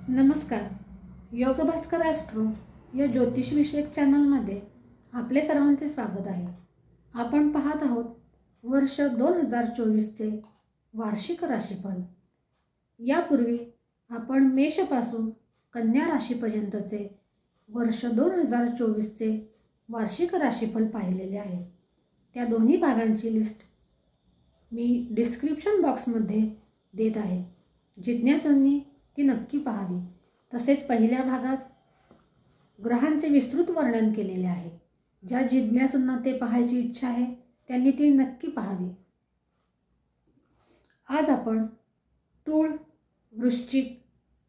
नमस्कार. योगभास्कर ॲस्ट्रो या ज्योतिषविषयक चॅनलमध्ये आपले सर्वांचे स्वागत आहे. आपण पाहत आहोत वर्ष 2024चे वार्षिक राशीफल. यापूर्वी आपण मेषपासून कन्या राशीपर्यंतचे वर्ष 2024चे वार्षिक राशीफल पाहिलेले आहे. त्या दोन्ही भागांची लिस्ट मी डिस्क्रिप्शन बॉक्समध्ये देत आहे. जिज्ञासूंनी ती नक्की पाहावी. तसेच पहिल्या भागात ग्रहांचे विस्तृत वर्णन केलेले आहे. ज्या जिज्ञासूंना ते पाहायची इच्छा आहे त्यांनी ती नक्की पाहावी. आज आपण तूळ, वृश्चिक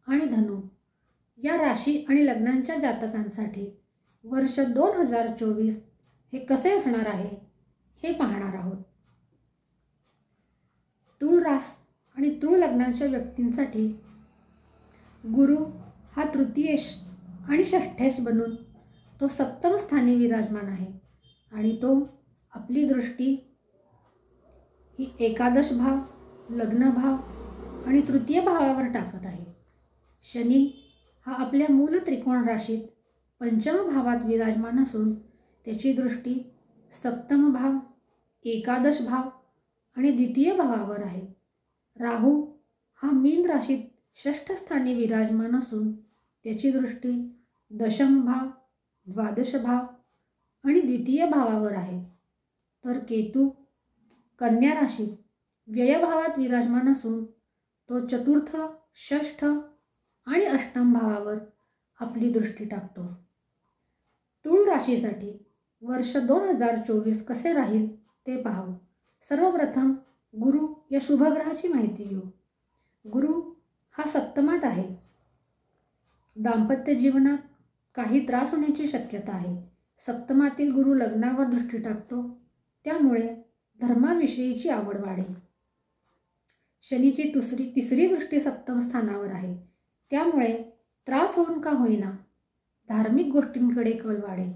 आणि धनु या राशी आणि लग्नांच्या जातकांसाठी वर्ष 2024 हे कसे असणार आहे हे पाहणार आहोत. तूळ रास आणि तूळ लग्नाच्या व्यक्तींसाठी गुरु हा तृतीयेश आणि षष्ठेश बनून तो सप्तम स्थानी विराजमान आहे आणि तो आपली दृष्टी ही एकादश भाव, लग्न भाव आणि तृतीय भावावर टाकत आहे. शनी हा आपल्या मूल त्रिकोण राशीत पंचम भावात विराजमान असून त्याची दृष्टी सप्तम भाव, एकादश भाव आणि द्वितीय भावावर आहे. राहू हा मीन राशीत षष्ठ स्थानी विराजमान असून त्याची दृष्टी दशम भाव, द्वादश भाव आणि द्वितीय भावावर आहे. तर केतू कन्या राशीत व्ययभावात विराजमान असून तो चतुर्थ, षष्ठ आणि अष्टम भावावर आपली दृष्टी टाकतो. तूळ राशीसाठी वर्ष 2024 कसे राहील ते पाहू. सर्वप्रथम गुरु या शुभग्रहाची माहिती घेऊ. गुरु हा सप्तमात आहे. दाम्पत्य जीवनात काही त्रास होण्याची शक्यता आहे. सप्तमातील गुरु लग्नावर दृष्टी टाकतो, त्यामुळे धर्माविषयीची आवड वाढेल. शनीची तिसरी दृष्टी सप्तम स्थानावर आहे, त्यामुळे त्रास होऊन का होईना धार्मिक गोष्टींकडे कल वाढेल.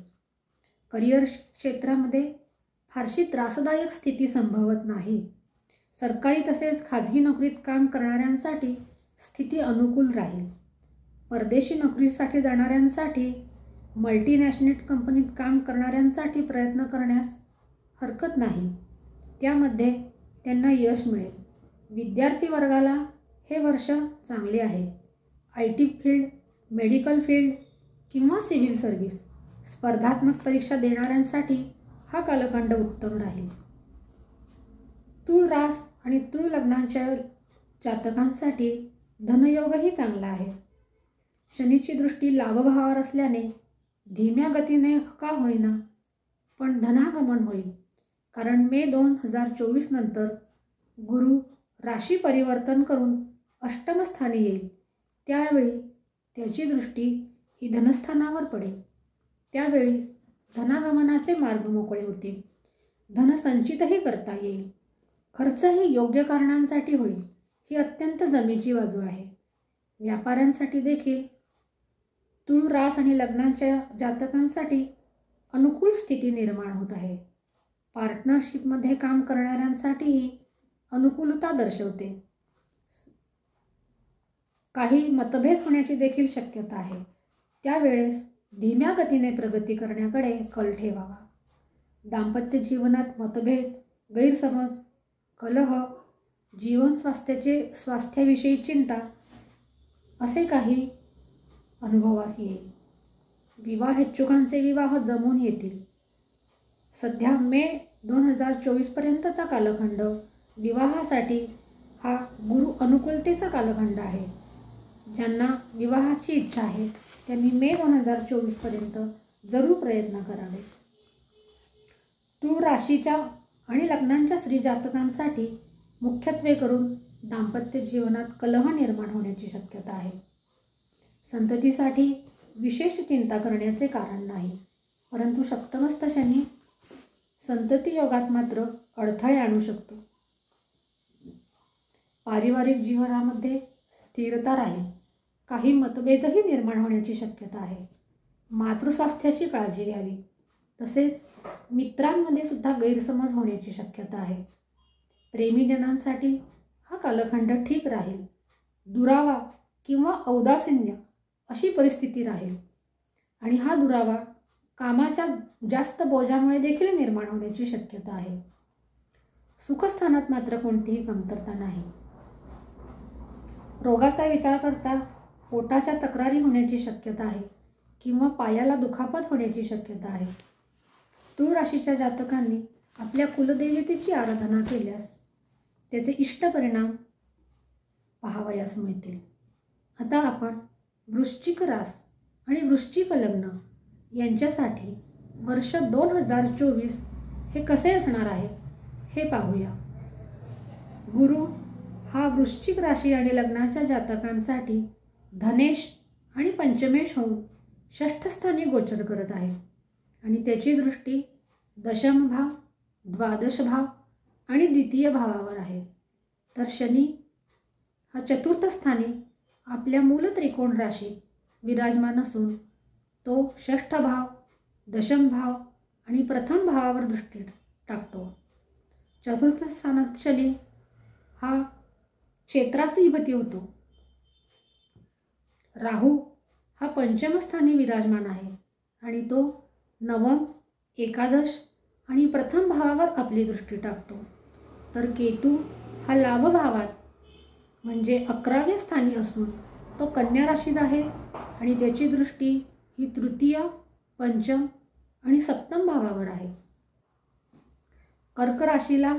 करिअर क्षेत्रामध्ये फारशी त्रासदायक स्थिती संभवत नाही. सरकारी तसेच खाजगी नोकरीत काम करणाऱ्यांसाठी स्थिती अनुकूल राहील. परदेशी नोकरीसाठी जाणाऱ्यांसाठी, मल्टीनॅशनल कंपनीत काम करणाऱ्यांसाठी प्रयत्न करण्यास हरकत नाही. त्यामध्ये त्यांना यश मिळेल. विद्यार्थी वर्गाला हे वर्ष चांगले आहे. IT फील्ड, मेडिकल फील्ड किंवा सिव्हिल सर्व्हिस, स्पर्धात्मक परीक्षा देणाऱ्यांसाठी हा कालखंड उत्तम राहील. तूळ रास आणि तूळ लग्नाच्या जातकांसाठी धनयोगही चांगला आहे. शनीची दृष्टी लाभभावावर असल्याने धीम्या गतीने का होईना पण धनागमन होईल. कारण मे 2024 नंतर गुरु राशी परिवर्तन करून अष्टम स्थानी येईल. त्यावेळी त्याची दृष्टी ही धनस्थानावर पडेल. त्यावेळी धनागमनाचे मार्ग मोकळे होतील. धन संचितही करता येईल. खर्चही योग्य कारणांसाठी होईल. ही अत्यंत जमेची बाजू आहे. व्यापाऱ्यांसाठी देखील तूळ रास आणि लग्नाच्या जातकांसाठी अनुकूल स्थिती निर्माण होत आहे. पार्टनरशिपमध्ये काम करणाऱ्यांसाठीही अनुकूलता दर्शवते. काही मतभेद होण्याची देखील शक्यता आहे. त्यावेळेस धीम्या गतीने प्रगती करण्याकडे कल ठेवावा. दाम्पत्य जीवनात मतभेद, गैरसमज, कलह, जीवन स्वास्थ्याविषयी चिंता असे काही अनुभवास येईल. विवाह इच्छुकांचे विवाह जमून येतील. सध्या मे 2024 पर्यंतचा कालखंड विवाहासाठी हा गुरु अनुकूलतेचा कालखंड आहे. ज्यांना विवाहाची इच्छा आहे त्यांनी मे 2024 पर्यंत जरूर प्रयत्न करावे. तूळ राशीच्या आणि लग्नांच्या स्त्री जातकांसाठी मुख्यत्वे करून दाम्पत्य जीवनात कलह निर्माण होण्याची शक्यता आहे. संततीसाठी विशेष चिंता करण्याचे कारण नाही, परंतु सप्तमस्थ शनी संतती योगात मात्र अडथळे आणू शकतो. पारिवारिक जीवनामध्ये स्थिरता राहील. काही मतभेदही निर्माण होण्याची शक्यता आहे. मातृस्वास्थ्याची काळजी घ्यावी. तसेच मित्रांमध्ये सुद्धा गैरसमज होण्याची शक्यता आहे. प्रेमीजनांसाठी हा कालखंड ठीक राहील. दुरावा किंवा औदासिन्य अशी परिस्थिती राहील आणि हा दुरावा कामाच्या जास्त बोजामुळे देखील निर्माण होण्याची शक्यता आहे. सुखस्थानात मात्र कोणतीही कमतरता नाही. रोगाचा विचार करता पोटाच्या तक्रारी होण्याची शक्यता आहे किंवा पायाला दुखापत होण्याची शक्यता आहे. तूळ राशीच्या जातकांनी आपल्या कुलदेवतेची आराधना केल्यास त्याचे इष्ट परिणाम पाहावयास मिळतील. आता आपण वृश्चिक रास आणि वृश्चिक लग्न यांच्यासाठी वर्ष 2024 हे कसे असणार आहे हे पाहूया. गुरु हा वृश्चिक राशी आणि लग्नाच्या जातकांसाठी धनेश आणि पंचमेश होऊन षष्ठस्थानी गोचर करत आहे आणि त्याची दृष्टी दशम भाव, द्वादश भाव आणि द्वितीय भावावर आहे. तर शनी हा चतुर्थ स्थानी आपल्या मूल त्रिकोण राशीत विराजमान असून तो षष्ठ भाव, दशम भाव आणि प्रथम भावावर दृष्टी टाकतो. चतुर्थ स्थानात शनी हा क्षेत्राधिपती होतो. राहू हा पंचमस्थानी विराजमान आहे आणि तो नवम, एकादश आणि प्रथम भावावर आपली दृष्टी टाकतो. तर केतू हा लाभ भावात म्हणजे 11व्या स्थानी असून तो कन्या राशीत आहे आणि त्याची दृष्टी ही तृतीय, पंचम आणि सप्तम भावावर आहे. कर्क राशीला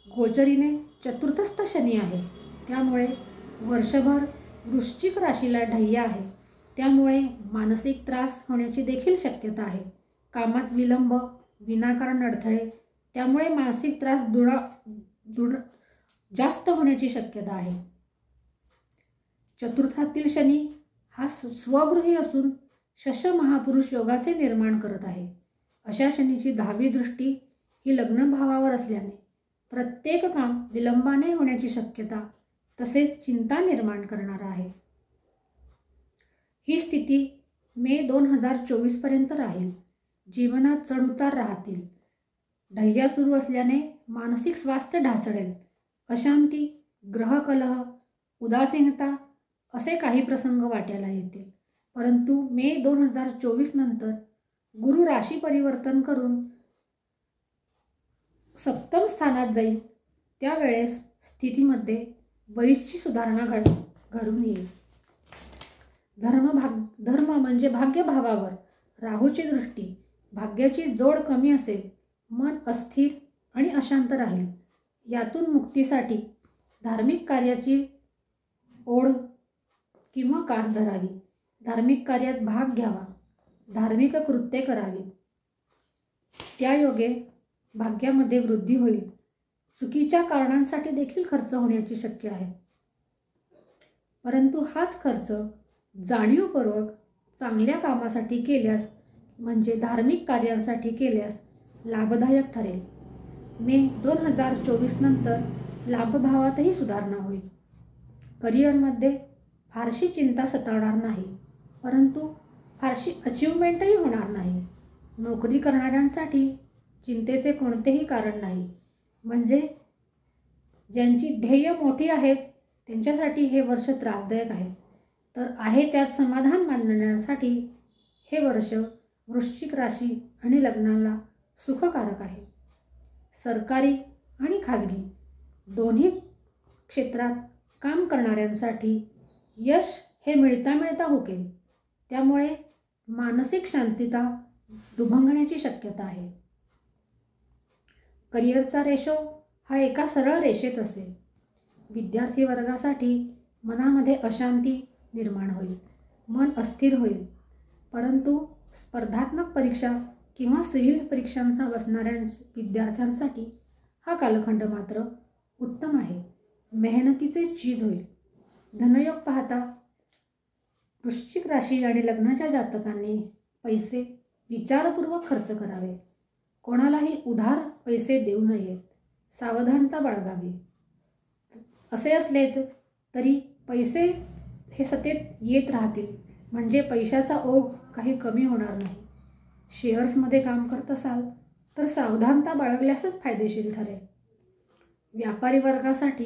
गोचरीने चतुर्थस्थ शनी आहे, त्यामुळे वर्षभर वृश्चिक राशीला ढय्य आहे. त्यामुळे मानसिक त्रास होण्याची देखील शक्यता आहे. कामात विलंब, विनाकारण अडथळे, त्यामुळे मानसिक त्रास जास्त होण्याची शक्यता आहे. चतुर्थातील शनी हा स्वगृही असून शश महापुरुष योगाचे निर्माण करत आहे. अशा शनीची 10वी दृष्टी ही लग्न भावावर असल्याने प्रत्येक काम विलंबाने होण्याची शक्यता तसेच चिंता निर्माण करणार आहे. ही स्थिती मे 2024 पर्यंत राहील. जीवनात चढउतार राहतील. ढय्या सुरू असल्याने मानसिक स्वास्थ्य ढासळेल. अशांती, ग्रहकलह, उदासीनता असे काही प्रसंग वाट्याला येतील. परंतु मे 2024 नंतर गुरु राशी परिवर्तन करून सप्तम स्थानात जाईल. त्यावेळेस स्थितीमध्ये बरीचशी सुधारणा घडून येईल. धर्म म्हणजे भाग्यभावावर राहूची दृष्टी. भाग्याची जोड कमी असेल, मन अस्थिर आणि अशांत राहील. यातून मुक्तीसाठी धार्मिक कार्याची ओढ किंवा कास धरावी. धार्मिक कार्यात भाग घ्यावा. धार्मिक कृत्ये करावी. त्यायोगे भाग्यामध्ये वृद्धी होईल. चुकीच्या कारणांसाठी देखील खर्च होण्याची शक्य आहे. परंतु हाच खर्च जाणीवपूर्वक चांगल्या कामासाठी केल्यास म्हणजे धार्मिक कार्यांसाठी केल्यास लाभदायक ठरेल. मे 2024 नंतर लाभभावातही सुधारणा होईल. करिअरमध्ये फारशी चिंता सतावणार नाही, परंतु फारशी अचिव्हमेंटही होणार नाही. नोकरी करणाऱ्यांसाठी चिंतेचे कोणतेही कारण नाही. म्हणजे ज्यांची ध्येय मोठी आहेत त्यांच्यासाठी हे वर्ष त्रासदायक आहे. तर आहे त्यात समाधान मानण्यासाठी हे वर्ष वृश्चिक राशी आणि लग्नाला सुखकारक आहे. सरकारी आणि खाजगी दोन्ही क्षेत्रात काम करणाऱ्यांसाठी यश हे मिळता हुकेल. त्यामुळे मानसिक शांतता दुभंगण्याची शक्यता आहे. करिअरचा रेशो हा एका सरळ रेषेत असेल. विद्यार्थी वर्गासाठी मनामध्ये अशांती निर्माण होईल. मन अस्थिर होईल. परंतु स्पर्धात्मक परीक्षा किंवा सिव्हिल परीक्षांचा बसणाऱ्या विद्यार्थ्यांसाठी हा कालखंड मात्र उत्तम आहे. मेहनतीचे चीज होईल. धनयोग पाहता वृश्चिक राशी आणि लग्नाच्या जातकांनी पैसे विचारपूर्वक खर्च करावे. कोणालाही उधार पैसे देऊ नयेत. सावधानता बाळगावी. असे असले तरी पैसे हे सतत येत राहतील, म्हणजे पैशाचा ओघ काही कमी होणार नाही. शेअर्समध्ये काम करत असाल तर सावधानता बाळगल्यासच फायदेशीर ठरेल. व्यापारी वर्गासाठी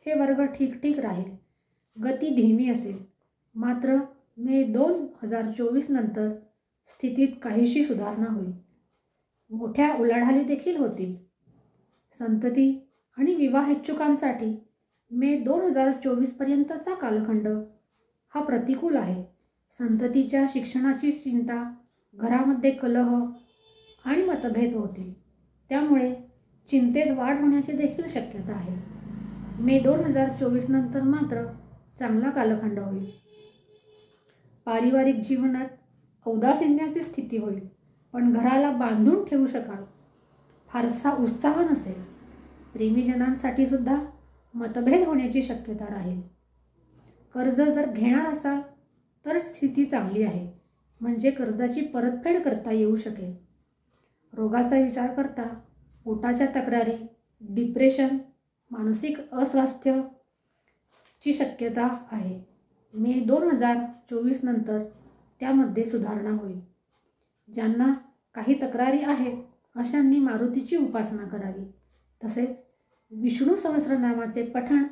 हे वर्ग ठीक राहील. गती धीमी असेल. मात्र मे 2024 नंतर स्थितीत काहीशी सुधारणा होईल. मोठ्या उलाढाली देखील होतील. संतती आणि विवाह इच्छुकांसाठी मे 2024 पर्यंतचा कालखंड हा प्रतिकूल आहे. संततीच्या शिक्षणाची चिंता, घरामध्ये कलह आणि मतभेद होतील. त्यामुळे चिंतेत वाढ होण्याची देखील शक्यता आहे. मे 2024 नंतर मात्र चांगला कालखंड होईल. पारिवारिक जीवनात औदासिन्याची स्थिती होईल, पण घराला बांधून ठेवू शकाल. फारसा उत्साह नसेल. प्रेमीजनांसाठी सुद्धा मतभेद होण्याची शक्यता राहील. कर्ज जर घेणार असाल तर स्थिती चांगली आहे, म्हणजे कर्जाची परतफेड करता येऊ शकेल. रोगाचा विचार करता पोटाच्या तक्रारी, डिप्रेशन, मानसिक अस्वास्थ्याची शक्यता आहे. मे 2024 नंतर त्यामध्ये सुधारणा होईल. ज्यांना काही तक्रारी आहेत अशांनी मारुतीची उपासना करावी. तसेच विष्णू सहस्रनामाचे पठण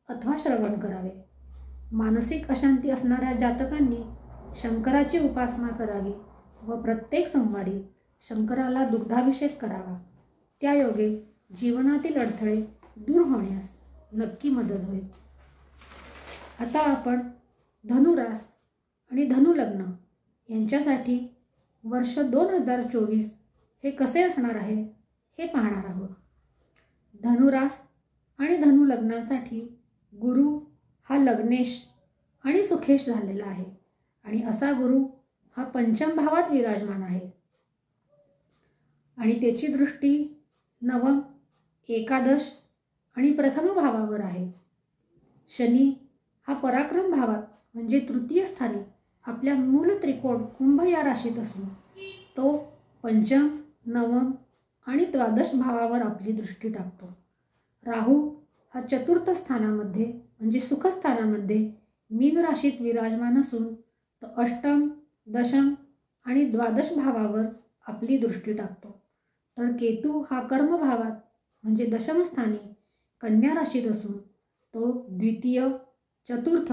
अथवा श्रवण करावे. मानसिक अशांती असणाऱ्या जातकांनी शंकराची उपासना करावी व प्रत्येक सोमवारी शंकराला दुग्धाभिषेक करावा. त्यायोगे जीवनातील अडथळे दूर होण्यास नक्की मदत होईल. आता आपण धनुरास आणि धनुलग्न यांच्यासाठी वर्ष 2024 हे कसे असणार आहे हे पाहणार आहोत. धनुरास आणि धनुलग्नासाठी गुरु हा लग्नेश आणि सुखेश झालेला आहे आणि असा गुरु हा पंचम भावात विराजमान आहे आणि त्याची दृष्टी नवम, एकादश आणि प्रथम भावावर आहे. शनी हा पराक्रम भावात म्हणजे तृतीय स्थानी आपल्या मूल त्रिकोण कुंभ या राशीत असून तो पंचम, नवम आणि द्वादश भावावर आपली दृष्टी टाकतो. राहू हा चतुर्थ स्थानामध्ये म्हणजे सुखस्थानामध्ये मीन राशीत विराजमान असून तो अष्टम, दशम आणि द्वादश भावावर आपली दृष्टी टाकतो. तर केतू हा कर्म भावात म्हणजे दशमस्थानी कन्या राशीत असून तो द्वितीय, चतुर्थ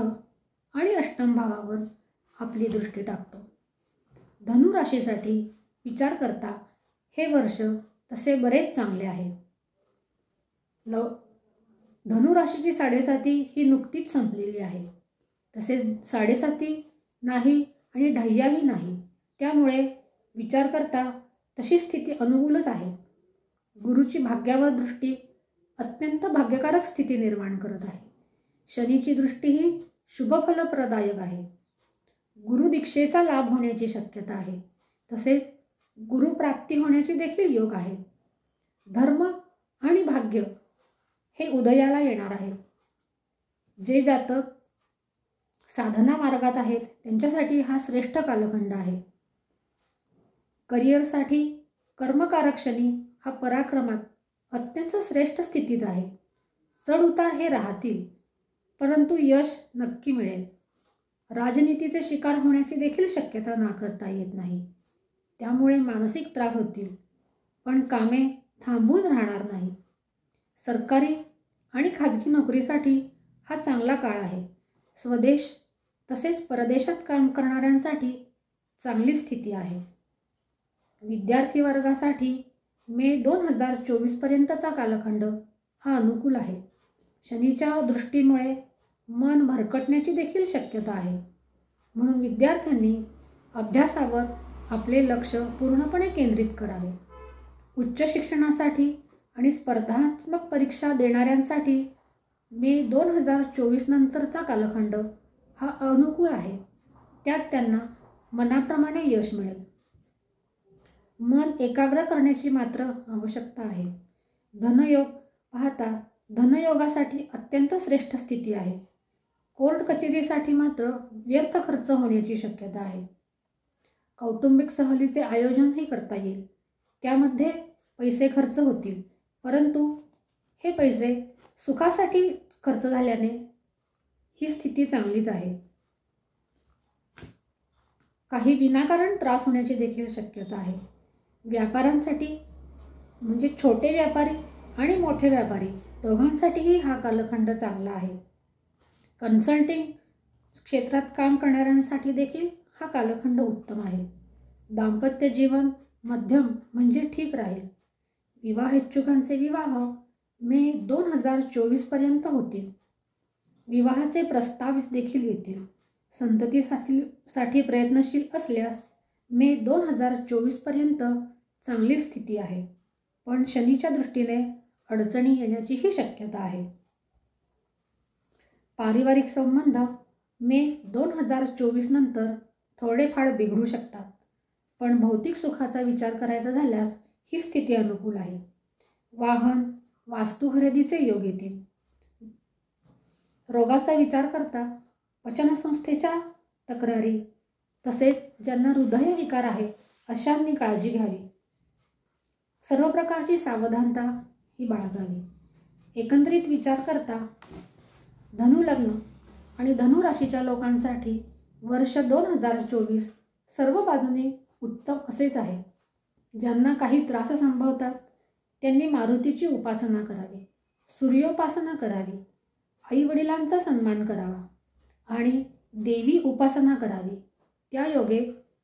आणि अष्टम भावावर आपली दृष्टी टाकतो. धनु राशीसाठी विचार करता हे वर्ष तसे बरेच चांगले आहे. धनु राशीची 7.5 ही नुकतीच संपलेली आहे. तसेच 7.5 नाही आणि ढय्याही नाही. त्यामुळे विचार करता तशी स्थिती अनुकूलच आहे. गुरुची भाग्यावर दृष्टी अत्यंत भाग्यकारक स्थिती निर्माण करत आहे. शनीची दृष्टीही शुभफलप्रदायक आहे. गुरुदीक्षेचा लाभ होण्याची शक्यता आहे. तसेच गुरुप्राप्ती होण्याची देखील योग आहे. धर्म आणि भाग्य हे उदयाला येणार आहे. जे जातक साधना मार्गात आहेत त्यांच्यासाठी हा श्रेष्ठ कालखंड आहे. करिअरसाठी कर्मकारक शनी हा पराक्रमात अत्यंत श्रेष्ठ स्थितीत आहे. चढ उतार हे राहतील, परंतु यश नक्की मिळेल. राजनीतीचे शिकार होण्याची देखील शक्यता नाकारता येत नाही. त्यामुळे मानसिक त्रास होतील, पण कामे थांबून राहणार नाही. सरकारी आणि खाजगी नोकरीसाठी हा चांगला काळ आहे. स्वदेश तसेच परदेशात काम करणाऱ्यांसाठी चांगली स्थिती आहे. विद्यार्थी वर्गासाठी मे 2024 पर्यंतचा कालखंड हा अनुकूल आहे. शनीच्या दृष्टीमुळे मन भरकटण्याची देखील शक्यता आहे. म्हणून विद्यार्थ्यांनी अभ्यासावर आपले लक्ष पूर्णपणे केंद्रित करावे. उच्च शिक्षणासाठी आणि स्पर्धात्मक परीक्षा देणाऱ्यांसाठी मे 2024 नंतरचा कालखंड हा अनुकूल आहे. त्यात त्यांना मनाप्रमाणे यश मिळेल. मन एकाग्र करण्याची मात्र आवश्यकता आहे. धनयोग पाहता धनयोगासाठी अत्यंत श्रेष्ठ स्थिती आहे. कोर्ट कचेरीसाठी मात्र व्यर्थ खर्च होण्याची शक्यता आहे. कौटुंबिक सहलीचे आयोजनही करता येईल. त्यामध्ये पैसे खर्च होतील, परंतु हे पैसे सुखासाठी खर्च झाल्याने ही स्थिती चांगलीच आहे. काही विनाकारण त्रास होण्याची देखील शक्यता आहे. व्यापाऱ्यांसाठी म्हणजे छोटे व्यापारी आणि मोठे व्यापारी दोघांसाठीही हा कालखंड चांगला आहे. क्षेत्रात काम करणाऱ्यांसाठी देखील हा कालखंड उत्तम आहे. दाम्पत्य जीवन मध्यम म्हणजे ठीक राहील. विवाहेच्छुकांचे विवाह मे 2024पर्यंत होतील. विवाहाचे प्रस्ताव देखील येतील. संततीसाठी प्रयत्नशील असल्यास मे 2024पर्यंत चांगली स्थिती आहे, पण शनीच्या दृष्टीने अडचणी येण्याचीही शक्यता आहे. पारिवारिक संबंध मे 2024 नंतर थोडेफार बिघडू शकतात, पण भौतिक सुखाचा विचार करायचा झाल्यास ही स्थिती अनुकूल आहे. वाहन, वास्तू खरेदीचे योग येतील. रोगाचा विचार करता पचनसंस्थेच्या तक्रारी तसेच ज्यांना हृदयविकार आहे अशांनी काळजी घ्यावी. सर्व प्रकारची सावधानता ही बाळगावी. एकंदरीत विचार करता धनु लग्न आणि धनु राशीच्या लोकांसाठी वर्ष 2024 सर्व बाजूने उत्तम असेच आहे. ज्यांना काही त्रास संभवतात त्यांनी मारुतीची उपासना करावी, सूर्योपासना करावी, आईवडिलांचा सन्मान करावा आणि देवी उपासना करावी. त्या योगे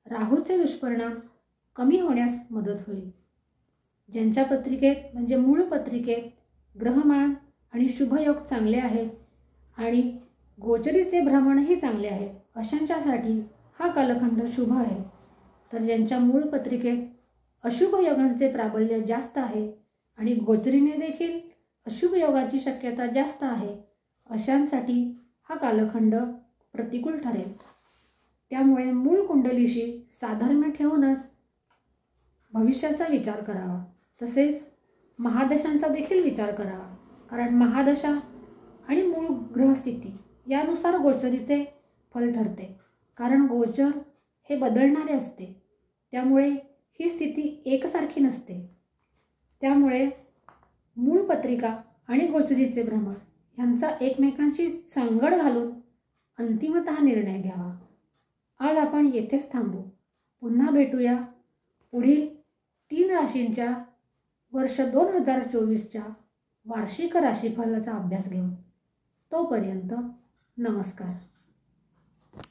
राहूचे दुष्परिणाम कमी होण्यास मदत होईल. ज्यांच्या पत्रिकेत म्हणजे मूळ पत्रिकेत ग्रहमान आणि शुभयोग चांगले आहेत आणि गोचरीचे भ्रमणही चांगले आहे अशांच्यासाठी हा कालखंड शुभ आहे. तर ज्यांच्या मूळ पत्रिकेत अशुभ योगांचे प्राबल्य जास्त आहे आणि गोचरीने देखील अशुभ योगाची शक्यता जास्त आहे अशांसाठी हा कालखंड प्रतिकूल ठरेल. त्यामुळे मूळ कुंडलीशी साधर्म्य ठेवूनच भविष्याचा विचार करावा. तसेच महादशांचा देखील विचार करावा, कारण महादशा आणि मूळ ग्रहस्थिती यानुसार गोचरीचे फल ठरते. कारण गोचर हे बदलणारे असते, त्यामुळे ही स्थिती एकसारखी नसते. त्यामुळे मूळ पत्रिका आणि गोचरीचे भ्रमण यांचा एकमेकांशी सांगड घालून अंतिमतः निर्णय घ्यावा. आज आपण येथेच थांबू. पुन्हा भेटूया पुढील 3 राशींच्या वर्ष 2024च्या वार्षिक राशीफलाचा अभ्यास घेऊन. तोपर्यंत नमस्कार.